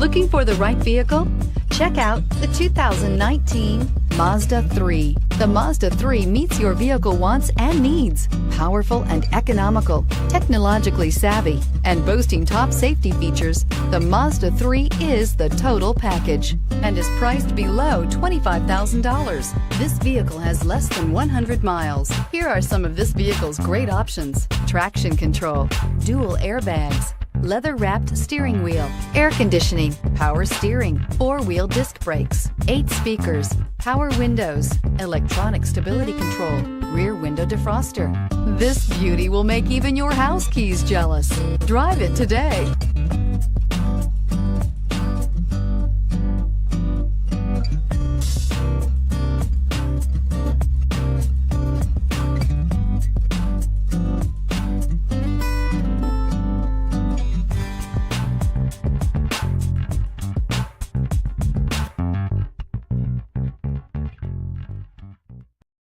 Looking for the right vehicle? Check out the 2019 Mazda 3. The Mazda 3 meets your vehicle wants and needs. Powerful and economical, technologically savvy, and boasting top safety features, the Mazda 3 is the total package and is priced below $25,000. This vehicle has less than 100 miles. Here are some of this vehicle's great options: traction control, dual airbags, leather-wrapped steering wheel, air conditioning, power steering, four-wheel disc brakes, 8 speakers, power windows, electronic stability control, rear window defroster. This beauty will make even your house keys jealous. Drive it today.